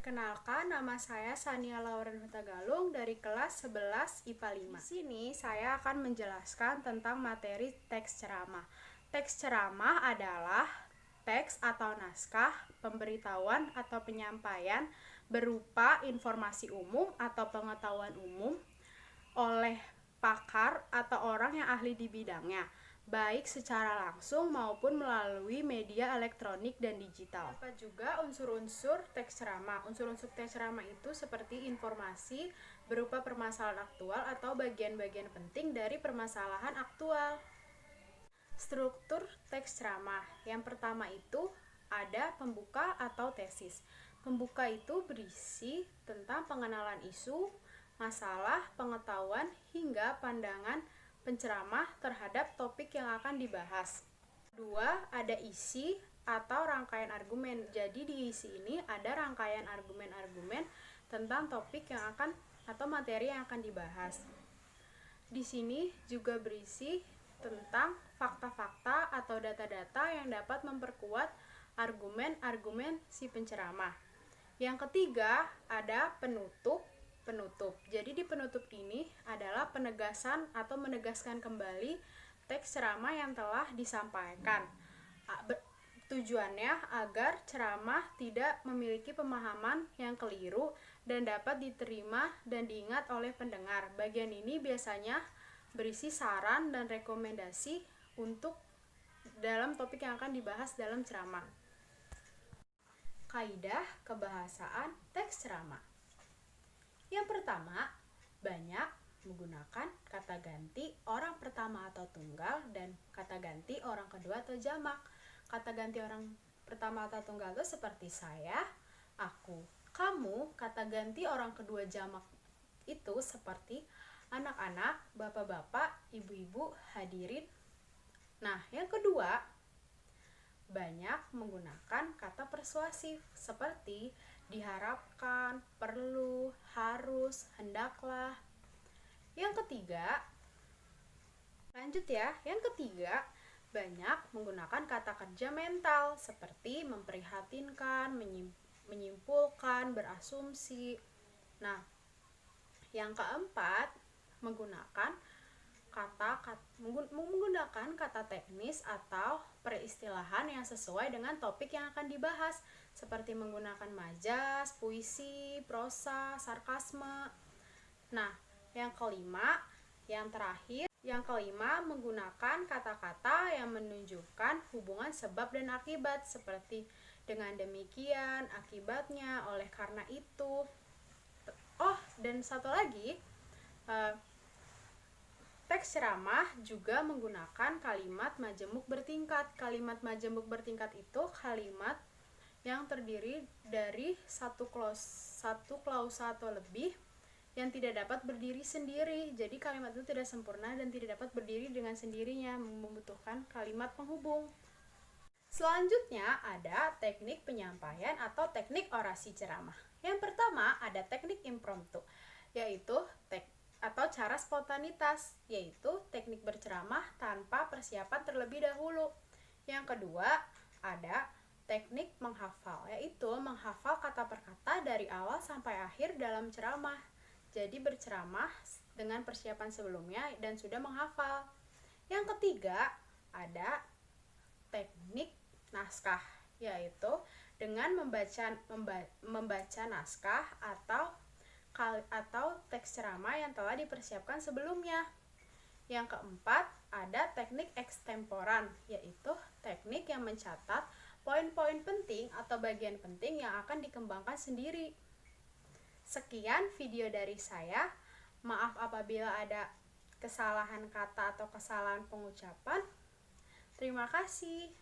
Perkenalkan, nama saya Sania Lauren Hutagalung dari kelas 11 IPA 5. Di sini saya akan menjelaskan tentang materi teks ceramah. Teks ceramah adalah teks atau naskah, pemberitahuan atau penyampaian berupa informasi umum atau pengetahuan umum oleh pakar atau orang yang ahli di bidangnya, baik secara langsung maupun melalui media elektronik dan digital. Apa juga unsur-unsur teks ceramah? Unsur-unsur teks ceramah itu seperti informasi berupa permasalahan aktual atau bagian-bagian penting dari permasalahan aktual. Struktur teks ceramah. Yang pertama itu ada pembuka atau tesis. Pembuka itu berisi tentang pengenalan isu, masalah, pengetahuan, hingga pandangan penceramah terhadap topik yang akan dibahas. Kedua, ada isi atau rangkaian argumen. Jadi di isi ini ada rangkaian argumen-argumen tentang topik yang akan atau materi yang akan dibahas. Di sini juga berisi tentang fakta-fakta atau data-data yang dapat memperkuat argumen-argumen si penceramah. Yang ketiga, ada penutup. Jadi di penutup ini adalah penegasan atau menegaskan kembali teks ceramah yang telah disampaikan. Tujuannya agar ceramah tidak memiliki pemahaman yang keliru dan dapat diterima dan diingat oleh pendengar. Bagian ini biasanya berisi saran dan rekomendasi untuk dalam topik yang akan dibahas dalam ceramah. Kaidah kebahasaan teks ceramah. Yang pertama, banyak menggunakan kata ganti orang pertama atau tunggal dan kata ganti orang kedua atau jamak. Kata ganti orang pertama atau tunggal itu seperti saya, aku, kamu. Kata ganti orang kedua jamak itu seperti anak-anak, bapak-bapak, ibu-ibu, hadirin. Nah, yang kedua, banyak menggunakan kata persuasif seperti diharapkan, perlu, harus, hendaklah. Yang ketiga, lanjut ya. Yang ketiga, banyak menggunakan kata kerja mental seperti memprihatinkan, menyimpulkan, berasumsi. Nah, yang keempat, menggunakan kata teknis atau peristilahan yang sesuai dengan topik yang akan dibahas, seperti menggunakan majas, puisi, prosa, sarkasme. Nah, yang kelima, menggunakan kata-kata yang menunjukkan hubungan sebab dan akibat, seperti dengan demikian, akibatnya, oleh karena itu. Dan satu lagi, teks ceramah juga menggunakan kalimat majemuk bertingkat. Kalimat majemuk bertingkat itu kalimat yang terdiri dari satu klausa atau lebih yang tidak dapat berdiri sendiri. Jadi kalimat itu tidak sempurna dan tidak dapat berdiri dengan sendirinya, membutuhkan kalimat penghubung. Selanjutnya ada teknik penyampaian atau teknik orasi ceramah. Yang pertama ada teknik impromptu, yaitu atau cara spontanitas, yaitu teknik berceramah tanpa persiapan terlebih dahulu. Yang kedua ada teknik menghafal, yaitu menghafal kata per kata dari awal sampai akhir dalam ceramah. Jadi berceramah dengan persiapan sebelumnya dan sudah menghafal. Yang ketiga ada teknik naskah, yaitu dengan membaca naskah atau teks ceramah yang telah dipersiapkan sebelumnya. Yang keempat ada teknik ekstemporan, yaitu teknik yang mencatat poin-poin penting atau bagian penting yang akan dikembangkan sendiri. Sekian video dari saya. Maaf apabila ada kesalahan kata atau kesalahan pengucapan. Terima kasih.